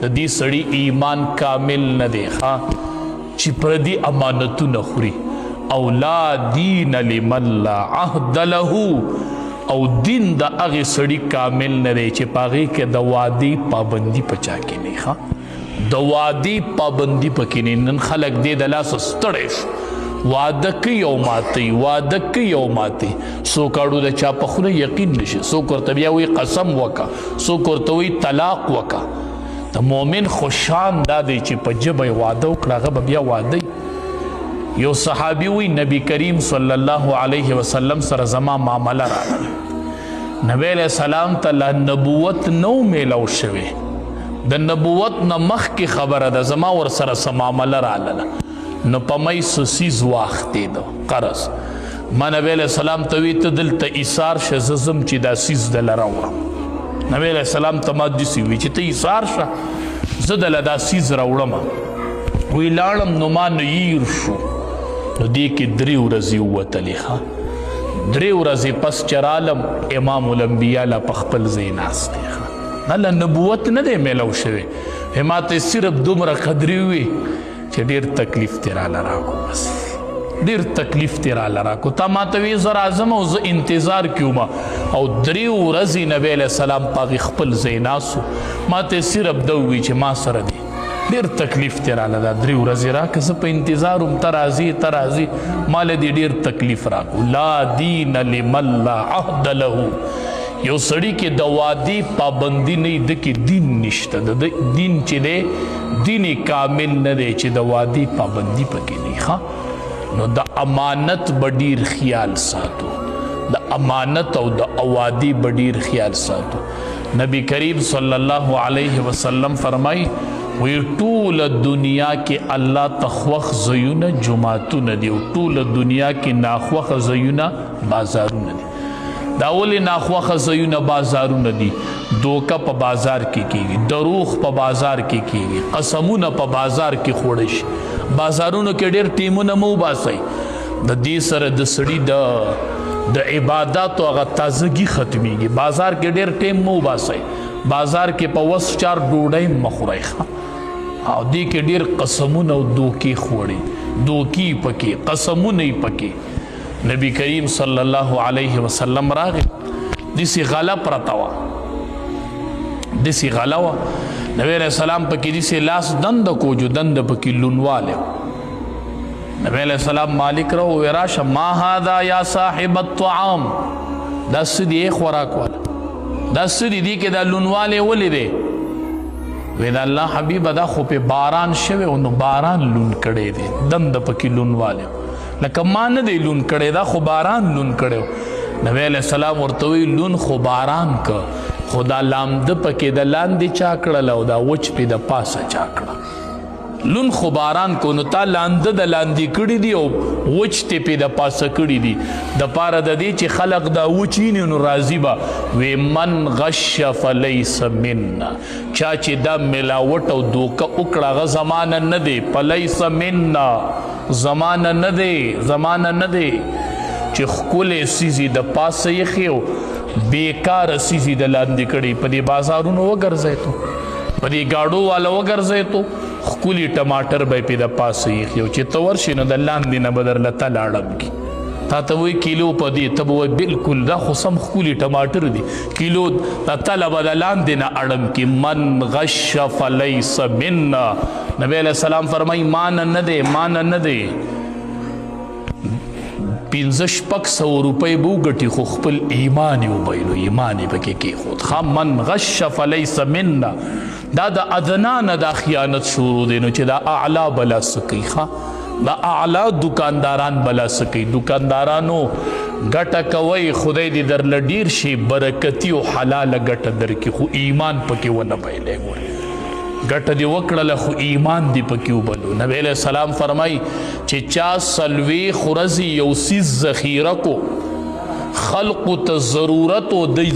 د دې سړي ایمان کامل نه دی چې پردي امانتونه خوري. او لا دین لمن لا عهد له، او دین د هغې سړي کامل نه دی چې په هغې کې د وعدې پابندي په چا کې نه د وعدې پابندي پکې نه. نن خلک دې د لاسه ستړی شو، وعده کوي او ماتوي، وعده کوي او ماتوي. څوک اړو د چا په خوله یقین نشي، څوک ورته بیا وایي قسم وکړه، څوک ورته وایي طلاق وکړه. د مؤمن خوشان دا دی چې په ژبه یې واده وکړه، هغه به بیا واده. یو صحابي وی نبی کریم صلی الله علیه وسلم سره زما معامله راغله. نبی علیہ السلام ته لا نبوت نو میلو شوی، د نبوت نه مخکې خبره ده، زما ور سره څه معامله راغله. نو په می څه څیز واخیستېده قرض. ما نبی علیہ السلام ته وی ته دلته ایثار شه، زه ځم چې دا څیز دله راوړم. نبی علیہ السلام ته ما داسې وی چې ته ایثار شه، زه دله دا څیز راوړم. وی لاړم نو ما نیر شو. نو دې کې 3 ورځې ووتلې. 3 ورځې پس چې رالم امام الانبیا لا په خپل ځای ناست دی. الله نبوت نه دی میلو شوی، ما ته صرف دومره قدرې وي چې ډېر تکلیف ترې راله راکړو، بس ډېر تکلیف ترې راله راکړو. تا ما ته وایي زه راځم او زه انتظار کې وم، او 3 ورځې نبی علیه السلام په هغې خپل ځای ناست و. ما ته صرف ده ووایي چې ما سره دی ډېر تکلیف ترې راله، دا 3 ورځې راکړه، زه په انتظار وم ته راځې ته راځې، ما له دې ډېر تکلیف راکړو. لا دین لمن لا عهد له، یو سړي کې د وعدې پابندي نه وي، ده کې دین نشته. د دین چې دی دین کامل نه دی چې د وعدې پابندي پکې نه. نو د امانت به ډېر خیال ساتو، د امانت او د وعدې به ډېر خیال ساتو. نبی کریم صلی الله علیه وسلم فرمایي وی ټوله دنیا کې الله تخوخ ځایونه جماعتونه دي، او ټوله دنیا کې ناخوخه ځایونه بازارونه دي. دا ولې ناخوخه ځایونه بازارونه دي؟ دوکه په بازار کې کیږي، دروغ په بازار کې کیږي، قسمونه په بازار کې خوړی شي. بازارونو کې ډېر ټیمونه مه وباسئ. د دې سره د سړي د عباداتو هغه تازګي ختمیږي. بازار کې ډېر ټیم مه وباسئ. بازار کې په وس 4 ډوډۍ مه خورئ، او دې کې ډېر قسمونه او دوکې خوړي، دوکې پکې، قسمونه یې پکې. نبی کریم صلی الله علیه وسلم راغی، داسې غله پرته وه، داسې غله وه. نبی علیہ السلام پکې داسې لاس دنده کو جو دنده پکې لونوالی. نبی علیہ السلام مالک را ووی راشه، ما هذا یا صاحب الطعام، دا څه دی ای خوراک والا، دا څه دی دې کې دا لونوالی ولې دی؟ وی دا الله حبیبه دا خو په باران شوی و، نو باران لون کړی دی، دنده پکې لونوالی، لکه ما نه دی لون کړی، دا خو باران لون کړی. نبی علیہ السلام ورته وی لون خو باران که، خو دا لامده پکې د لاندې چا کړل او دا وچ پې د پاسه چا کړه. لون خو باران کو، نو تا لانده د لاندې کړي دي او وچ ته پې د پاسه کړي دي، د پاره د دې چې خلق دا وچ ویني نو راضي به. وی من غش فلیس منا، چا چې دا ملاوټ او دوکه وکړه هغه زمانه نه دی، فلیس منا زمانه نه دی، زمانه نه دی. چې ښکلې سیزي د پاسه یې خیو، بیکاره سیزي د لاندې کړي. په دې بازارونو وګرځئ تو، په دې ګاډو والا وګرځئ تو، ښکلي ټماټر به یې پې د پاسه ایښي، چې ته ورشې نو د لاندې نه به درله تله اړم کي. تا ته وایي کیلو په دې، ته به وایي بلکل دا خو سم ښکلي ټماټر دي، کیلو د تله به د لاندې نه اړم کي. من غش فلیس منا، نبی علیہ السلام فرمایي مانه نه دی، مانه نه دی. 500-600 روپۍ به وګټي، خو خپل ایمان یې وبایلو، ایمان یې پکې کېښود. من غش فلیس منا، دا د ادنا نه دا خیانت شروع دی، نو چې دا اعلی بلا څه کوي؟ دا اعلی دکانداران بلا څه کوي؟ دکاندارانو ګټه کوئ، خدای دې درله ډېر شي برکتي او حلاله ګټه درکړي، خو ایمان پکې ونه بایلی. ګورې ګټه دې وکړله خو ایمان دې پکې وبلو. نبی علیہ السلام فرمایي چې چا 40 ورځې یو څیز ذخیره کو، خلقو ته ضرورت و دی